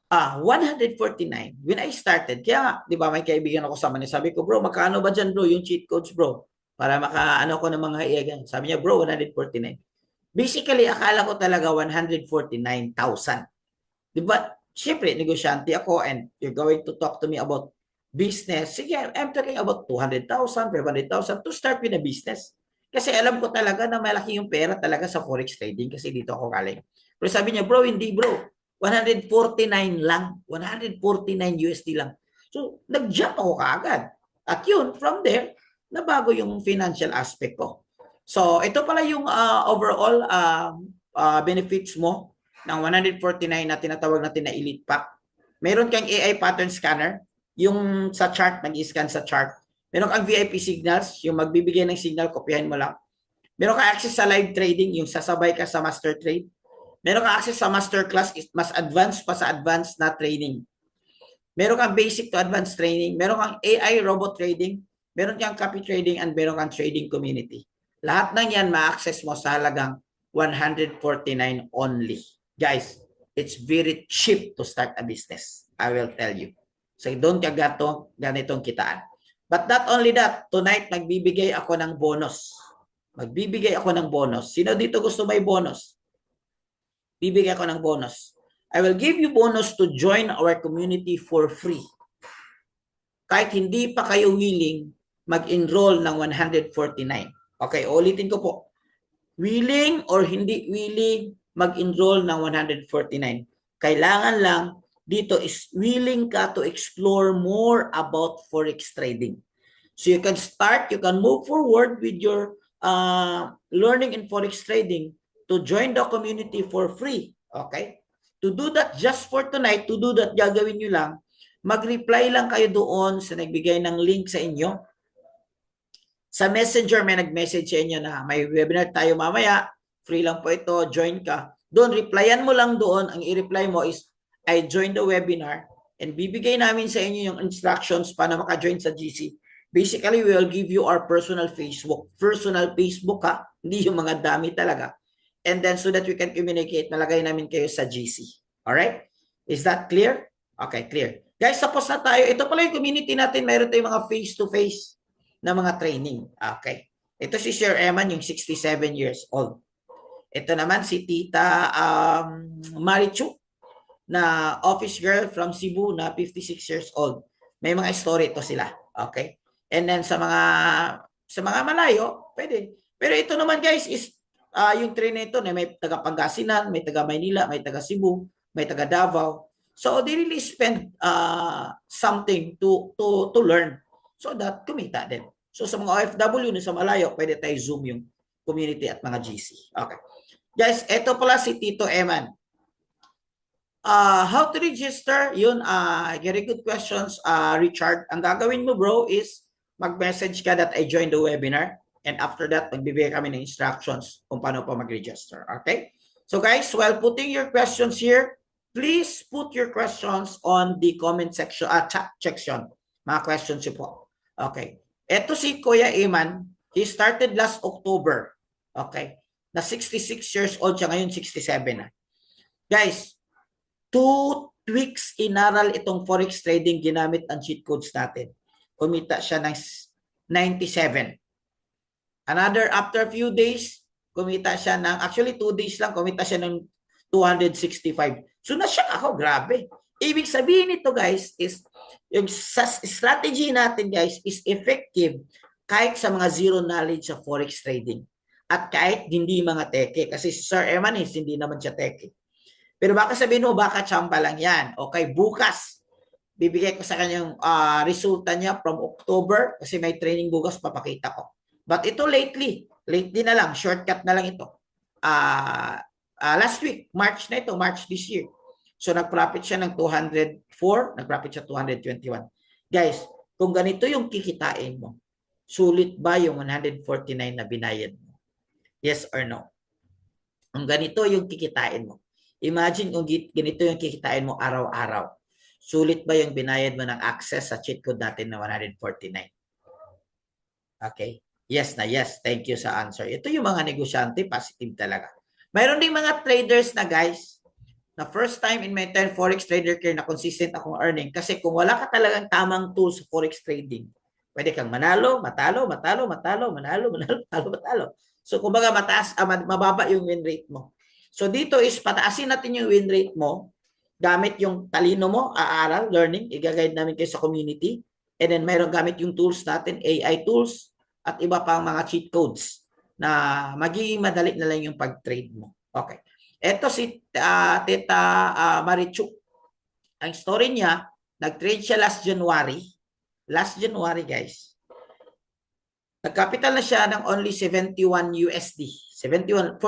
149, when I started, kaya nga, di ba, may kaibigan ako sa manila, sabi ko, bro, magkano ba dyan, bro, yung cheat codes, bro? Para makaano ko ng mga iagan. Sabi niya, bro, 149. Basically, akala ko talaga 149,000. Di ba? Siyempre, negosyante ako and you're going to talk to me about business. Sige, I'm talking about 200,000, 500,000 to start with a business. Kasi alam ko talaga na malaki yung pera talaga sa forex trading kasi dito ako galing. Pero sabi niya, bro, hindi bro. 149 lang. 149 USD lang. So, nag-jump ako kaagad. At yun, from there, nabago yung financial aspect ko. So, ito pala yung overall benefits mo ng 149 na tinatawag natin na Elite Pack. Meron kang AI pattern scanner, yung sa chart, nag-scan sa chart. Meron kang VIP signals, yung magbibigay ng signal, kopyahin mo lang. Meron kang access sa live trading, yung sasabay ka sa master trade. Meron kang access sa master class, mas advanced pa sa advanced na training. Meron kang basic to advanced training. Meron kang AI robot trading. Meron kang copy trading and meron kang trading community. Lahat ng yan ma-access mo sa halagang 149 only. Guys, it's very cheap to start a business. I will tell you. So don't kagato ganitong kitaan. But not only that, tonight magbibigay ako ng bonus. Magbibigay ako ng bonus. Sino dito gusto may bonus? Bibigay ako ng bonus. I will give you bonus to join our community for free. Kahit hindi pa kayo willing mag-enroll ng 149. Okay, ulitin ko po. Willing or hindi willing mag-enroll ng 149. Kailangan lang dito is willing ka to explore more about forex trading. So you can start, you can move forward with your learning in forex trading to join the community for free. Okay? To do that just for tonight, to do that, gagawin nyo lang, mag-reply lang kayo doon sa nagbigay ng link sa inyo. Sa messenger, may nag-message sa inyo na may webinar tayo mamaya, free lang po ito, join ka. Doon, replyan mo lang doon, ang i-reply mo is, I joined the webinar, and bibigay namin sa inyo yung instructions para maka-join sa GC. Basically, we will give you our personal Facebook. Personal Facebook ha, hindi yung mga dami talaga. And then so that we can communicate, nalagay namin kayo sa GC. Alright? Is that clear? Okay, clear. Guys, tapos na tayo. Ito pala yung community natin. Mayroon tayong mga face-to-face na mga training. Okay. Ito si Sir Eman, yung 67 years old. Ito naman si Tita Marichu, na office girl from Cebu na 56 years old. May mga story ito sila. Okay? And then sa mga malayo, pwede. Pero ito naman guys is yung train nito na may taga Pangasinan, may taga Maynila, may taga Cebu, may taga Davao. So they really spend something to learn so that kumita din. So sa mga OFW na sa malayo, pwede tayo Zoom yung community at mga GC. Okay. Guys, ito pala si Tito Eman. How to register? Yun, very good questions, Richard. Ang gagawin mo bro is mag-message ka that I joined the webinar And after that, magbibigay kami ng instructions kung paano pa mag-register. Okay? So guys, while putting your questions here, please put your questions on the comment section, chat section. Mga questions po. Okay. Ito si Kuya Iman, he started last October. Okay. Na 66 years old siya, ngayon 67 na. Guys, 2 weeks inaral itong forex trading, ginamit ang cheat codes natin. Kumita siya ng 97. Another, after a few days, kumita siya ng, actually 2 days lang, kumita siya ng 265. So na-shock ako, grabe. Ibig sabihin nito guys is, yung strategy natin guys is effective kahit sa mga zero knowledge sa forex trading. At kahit hindi mga teke, kasi si Sir Eman hindi naman siya teke. Pero baka sabihin mo, baka tsamba lang yan. Okay, bukas, bibigay ko sa kanyang resulta niya from October, kasi may training bukas, papakita ko. But ito lately na lang, shortcut na lang ito. Last week, March na ito, March this year. So nag-profit siya ng 204, nag-profit siya 221. Guys, kung ganito yung kikitain mo, sulit ba yung 149 na binayad mo? Yes or no? Kung ganito yung kikitain mo, imagine kung ganito yung kikitain mo araw-araw, sulit ba yung binayad mo ng access sa cheat code natin na 149? Okay? Yes na yes. Thank you sa answer. Ito yung mga negosyante, positive talaga. Mayroon ding mga traders na guys, na first time in my 10 forex trader career na consistent akong earning. Kasi kung wala ka talagang tamang tools sa forex trading, pwede kang manalo, matalo. So kumbaga mababa yung win rate mo. So dito is pataasin natin yung win rate mo gamit yung talino mo, aaral, learning, i-guide namin kayo sa community. And then mayroon gamit yung tools natin, AI tools, at iba pang mga cheat codes na magiging madali na lang yung pag-trade mo. Okay. Ito si Tita Marichu. Ang story niya, nag-trade siya last January. Last January, guys. Nag-capital na siya ng only 71 USD. 4,000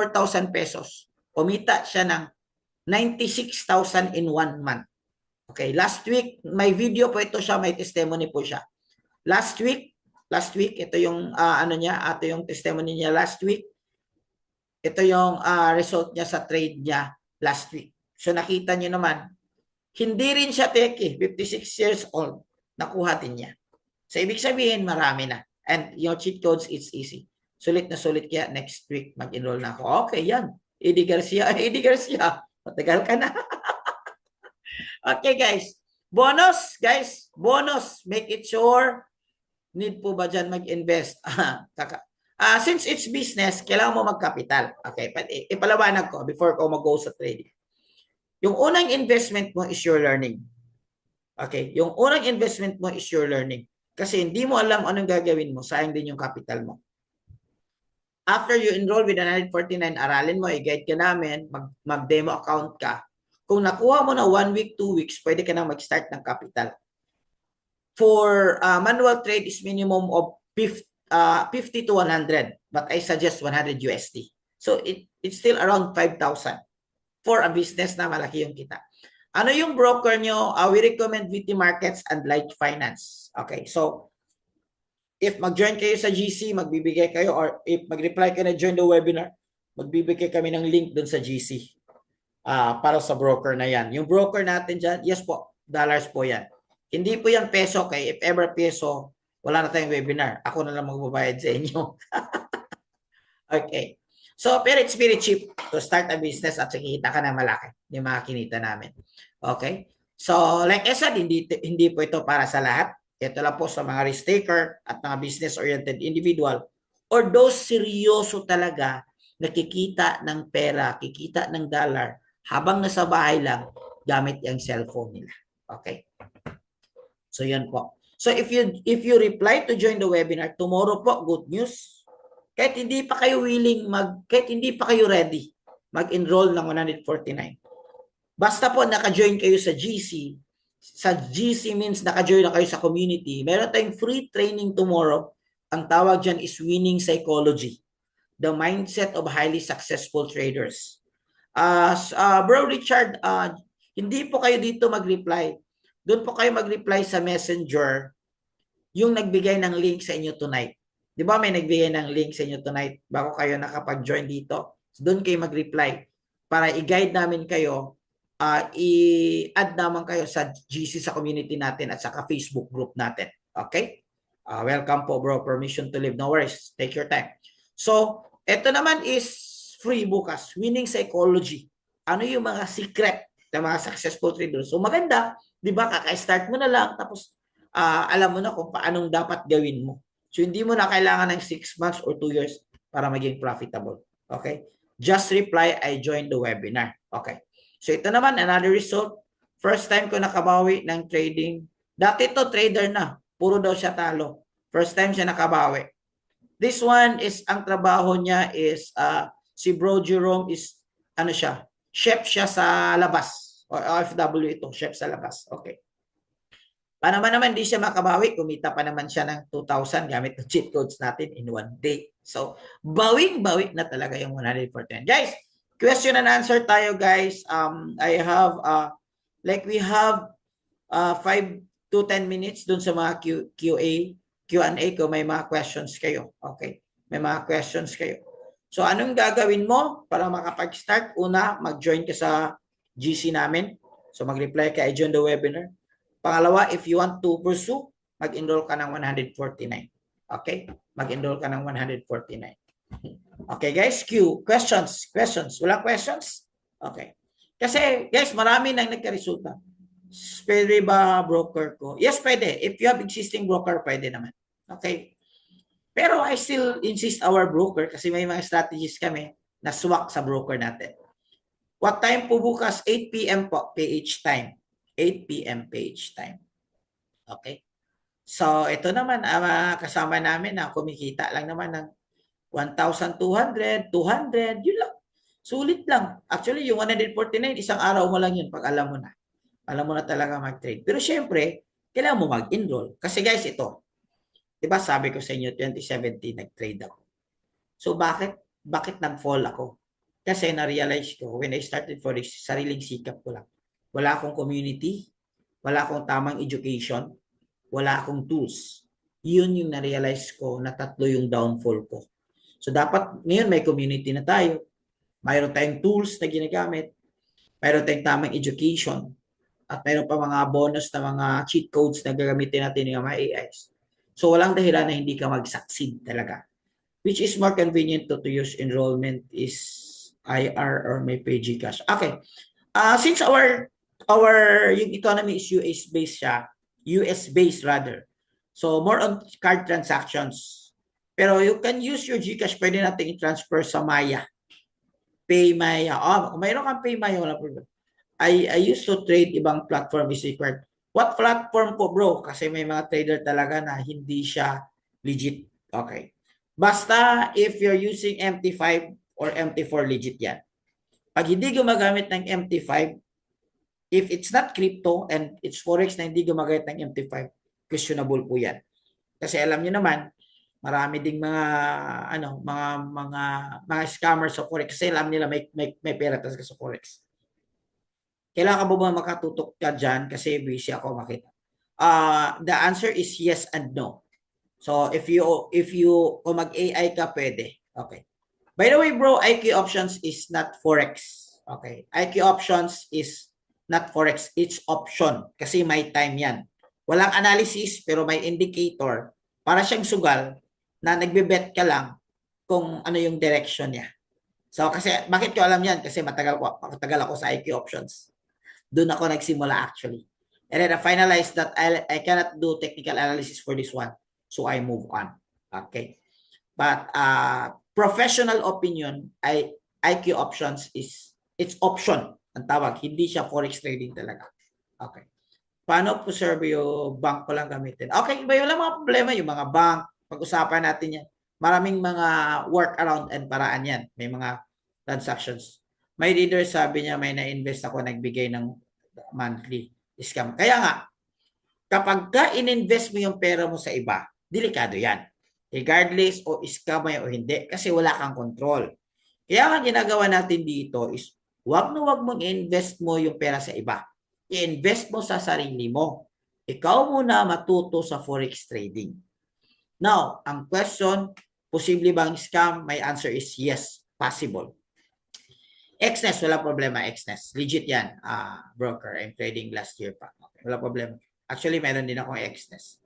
pesos. Kumita siya ng 96,000 in 1 month. Okay, last week, may video po ito siya, may testimony po siya. Last week, ito yung ito yung testimony niya last week. Ito yung result niya sa trade niya last week. So nakita niyo naman, hindi rin siya teki, 56 years old, nakuha din niya. So ibig sabihin, marami na. And your cheat codes, it's easy. Sulit na sulit kaya next week mag-enroll na ako. Okay, yan. Eddie Garcia, matagal ka na. Okay, guys. Bonus, guys. Bonus. Make it sure. Need po ba dyan mag-invest? Since it's business, kailangan mo magkapital. Okay, ipalawanag ko before ko mag-go sa trading. Yung unang investment mo is your learning. Okay, yung unang investment mo is your learning. Kasi hindi mo alam anong gagawin mo, sayang din yung capital mo. After you enroll with 149, aralin mo, i-guide ka namin, mag-demo account ka. Kung nakuha mo na 1 week, 2 weeks, pwede ka na mag-start ng capital. For manual trade is minimum of 50 to 100, but I suggest 100 USD. So it's still around 5,000 for a business na malaki yung kita. Ano yung broker nyo? We recommend VT Markets and Light Finance. Okay, so if mag-join kayo sa GC, magbibigay kayo, or if mag-reply kayo na join the webinar, magbibigay kami ng link dun sa GC para sa broker na yan. Yung broker natin dyan, yes po, dollars po yan. Hindi po yan peso, kay if ever peso, wala na tayong webinar. Ako na lang magbabayad sa inyo. Okay. So, pero it's very cheap to start a business at kita ka na malaki yung mga kinita namin. Okay? So, like I said, hindi po ito para sa lahat. Ito lang po sa mga risk taker at mga business-oriented individual or those seryoso talaga nakikita ng pera, kikita ng dollar habang nasa bahay lang gamit yung cellphone nila. Okay? So, yan po. So, if you reply to join the webinar, tomorrow po, good news. Kahit hindi pa kayo willing kahit hindi pa kayo ready mag-enroll ng 149. Basta po naka-join kayo sa GC. Sa GC means naka-join na kayo sa community. Meron tayong free training tomorrow. Ang tawag dyan is Winning Psychology. The Mindset of Highly Successful Traders. Bro Richard, hindi po kayo dito mag-reply. Doon po kayo mag-reply sa Messenger yung nagbigay ng link sa inyo tonight. Di ba may nagbigay ng link sa inyo tonight bago kayo nakapag-join dito? So, doon kayo mag-reply para i-guide namin kayo, i-add naman kayo sa GC sa community natin at saka Facebook group natin. Okay? Welcome po bro. Permission to live. No worries. Take your time. So, ito naman is free bukas. Winning psychology. Ano yung mga secret ng mga successful traders? So, maganda. Di ba? Kaka-start mo na lang. Tapos, alam mo na kung paanong dapat gawin mo. So, hindi mo na kailangan ng 6 months or 2 years para maging profitable. Okay? Just reply, I joined the webinar. Okay. So, ito naman, another result. First time ko nakabawi ng trading. Dati to trader na. Puro daw siya talo. First time siya nakabawi. This one is, ang trabaho niya is, si Bro Jerome is, ano siya, chef siya sa labas. O OFW ito, chef sa labas. Okay. Paano naman di siya makabawi, kumita pa naman siya ng 2,000 gamit ng cheat codes natin in 1 day. So, bawing-bawi na talaga yung 149. Guys, question and answer tayo guys. I have, we have 5 to 10 minutes dun sa mga Q&A ko. May mga questions kayo. Okay? May mga questions kayo. So, anong gagawin mo para makapag-start? Una, mag-join ka sa GC namin. So, mag-reply ka, I join the webinar. Pangalawa, if you want to pursue, mag-enroll ka ng 149. Okay? Mag-enroll ka ng 149. Okay, guys? Questions? Wala questions? Okay. Kasi, guys, marami nang nagka-resulta. Pwede ba broker ko? Yes, pwede. If you have existing broker, pwede naman. Okay? Pero I still insist our broker kasi may mga strategies kami na swak sa broker natin. What time po bukas? 8 p.m. po, PH time. 8 p.m. PH time. Okay? So, ito naman, kasama namin na kumikita lang naman ng 1,200, 200, yun lang. Sulit lang. Actually, yung 149, isang araw mo lang yun pag alam mo na. Alam mo na talaga mag-trade. Pero syempre, kailangan mo mag-enroll. Kasi guys, ito, diba sabi ko sa inyo, 2017, nag-trade ako. So, bakit nag-fall ako? Kasi na-realize ko, when I started for this, sariling sikap ko lang. Wala akong community, wala akong tamang education, wala akong tools. Yun yung na-realize ko na tatlo yung downfall ko. So dapat ngayon may community na tayo. Mayroon tayong tools na ginagamit. Mayroon tayong tamang education. At mayroon pa mga bonus na mga cheat codes na gagamitin natin ng mga AIs. So walang dahilan na hindi ka mag-succeed talaga. Which is more convenient to use enrollment is IR or may PG cash. Okay. Since our yung economy is US based siya, US based rather. So more on card transactions. Pero you can use your GCash, pwede natin i-transfer sa Maya. Pay Maya. Kung mayroon kang Pay Maya, wala problem. I used to trade ibang platform is required. What platform po bro? Kasi may mga trader talaga na hindi siya legit. Okay. Basta if you're using MT5 or MT4 legit yan. Pag hindi gumagamit ng MT5, if it's not crypto and it's forex na hindi gumagamit ng MT5, questionable po yan. Kasi alam niyo naman, marami ding mga scammers sa forex kasi alam nila may pera talaga sa forex. Kailangan mo ba makatutok ka dyan kasi busy ako makita? The answer is yes and no. So if you kung mag-AI ka pwede. Okay. By the way, bro, IQ options is not forex. Okay. IQ options is not forex, it's option kasi may time yan. Walang analysis pero may indicator para siyang sugal na nagbe-bet ka lang kung ano yung direction niya. So kasi bakit ko alam yan? Kasi matagal ako sa IQ options. Doon ako nagsimula actually. And then I finalized that I cannot do technical analysis for this one. So I move on. Okay. But professional opinion, IQ options is it's option ang tawag. Hindi siya forex trading talaga. Okay. Paano po sir yung bank ko lang gamitin? Okay, ba wala mga problema yung mga bank. Pag-usapan natin yan. Maraming mga workaround and paraan yan. May mga transactions. May reader sabi niya may na-invest ako nagbigay ng monthly scam. Kaya nga, kapag ka in-invest mo yung pera mo sa iba, delikado yan. Regardless o scam o hindi kasi wala kang control. Kaya ang ginagawa natin dito is wag mong i-invest mo yung pera sa iba. I-invest mo sa sarili mo. Ikaw muna matuto sa forex trading. Now, ang question, posible bang scam? My answer is yes, possible. XNES, wala problema, XNES. Legit yan, broker. I'm trading last year pa. Okay, wala problema. Actually, meron din akong XNES.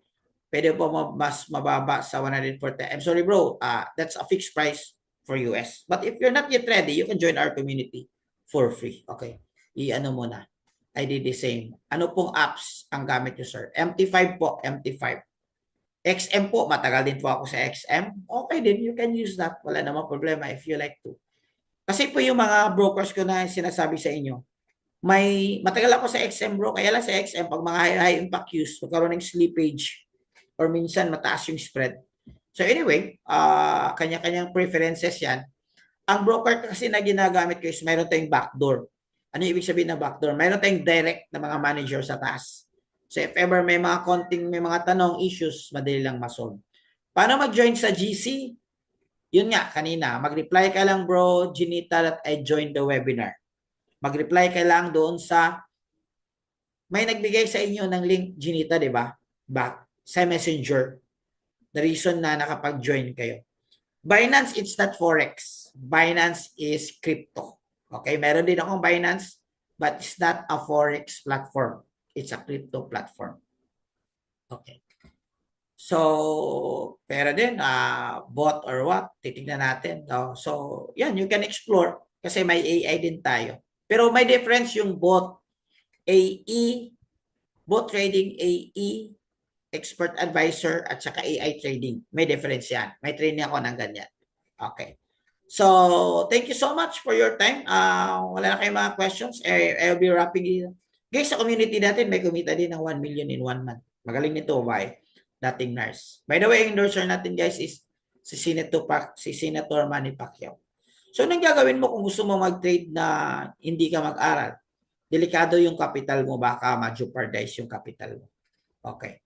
Pwede po mas mababa sa 140. I'm sorry bro, that's a fixed price for US. But if you're not yet ready, you can join our community for free. Okay, i-ano muna. I did the same. Ano pong apps ang gamit nyo, sir? MT5 po, MT5. XM po, matagal din po ako sa XM. Okay din, you can use that. Wala namang problema if you like to. Kasi po yung mga brokers ko na sinasabi sa inyo, matagal ako sa XM bro, kaya lang sa XM, pag mga high impact use, magkaroon ng slippage, or minsan mataas yung spread. So anyway, kanya-kanyang preferences yan. Ang broker kasi na ginagamit ko is mayroon tayong backdoor. Ano yung ibig sabihin ng backdoor? Mayroon tayong direct na mga manager sa taas. So if ever may mga tanong, issues, madali lang masolve. Paano mag-join sa GC? Yun nga, kanina, mag-reply ka lang bro, Ginita, that I joined the webinar. Mag-reply ka lang doon may nagbigay sa inyo ng link, Ginita, di ba? Sa Messenger, the reason na nakapag-join kayo. Binance, it's not Forex. Binance is crypto. Okay, meron din akong Binance, but it's not a Forex platform. It's a crypto platform. Okay. So, pero din, bot or what, titignan natin. No? So, yan, you can explore kasi may AI din tayo. Pero may difference yung bot trading, AE, expert advisor, at saka AI trading. May difference yan. May training ako ng ganyan. Okay. So, thank you so much for your time. Wala na kayong mga questions. I'll be wrapping it. Guys, sa community natin, may kumita din ng 1 million in 1 month. Magaling nito, why? Dating nurse. By the way, endorser natin guys is si Senator Manny Pacquiao. So, anong gagawin mo kung gusto mo mag-trade na hindi ka mag-aral? Delikado yung capital mo, baka ma-jeopardize yung capital mo. Okay.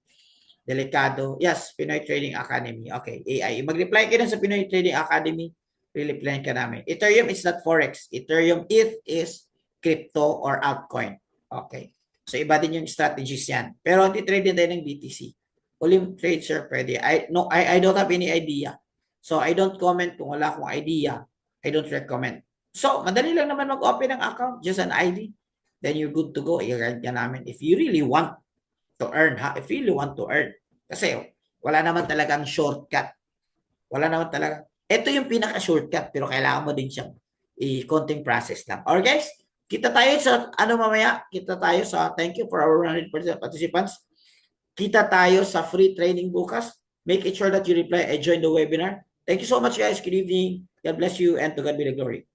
Delikado. Yes, Pinoy Trading Academy. Okay, AI. Mag-reply ka na sa Pinoy Trading Academy. Reply ka namin. Ethereum is not Forex. Ethereum, ETH is crypto or altcoin. Okay. So, iba din yung strategies yan. Pero anti-trade din tayo ng BTC. Ulim trade, sir, pwede. I don't have any idea. So, I don't comment kung wala akong idea. I don't recommend. So, madali lang naman mag-open ng account. Just an ID. Then you're good to go. I-guide ka namin. If you really want to earn, ha? If you really want to earn. Kasi wala naman talagang shortcut. Wala naman talaga. Ito yung pinaka-shortcut pero kailangan mo din siyang i-konting process lang. Alright guys, kita tayo sa mamaya. Kita tayo sa thank you for our 100% participants. Kita tayo sa free training bukas. Make it sure that you reply, I join the webinar. Thank you so much guys. Good evening. God bless you and to God be the glory.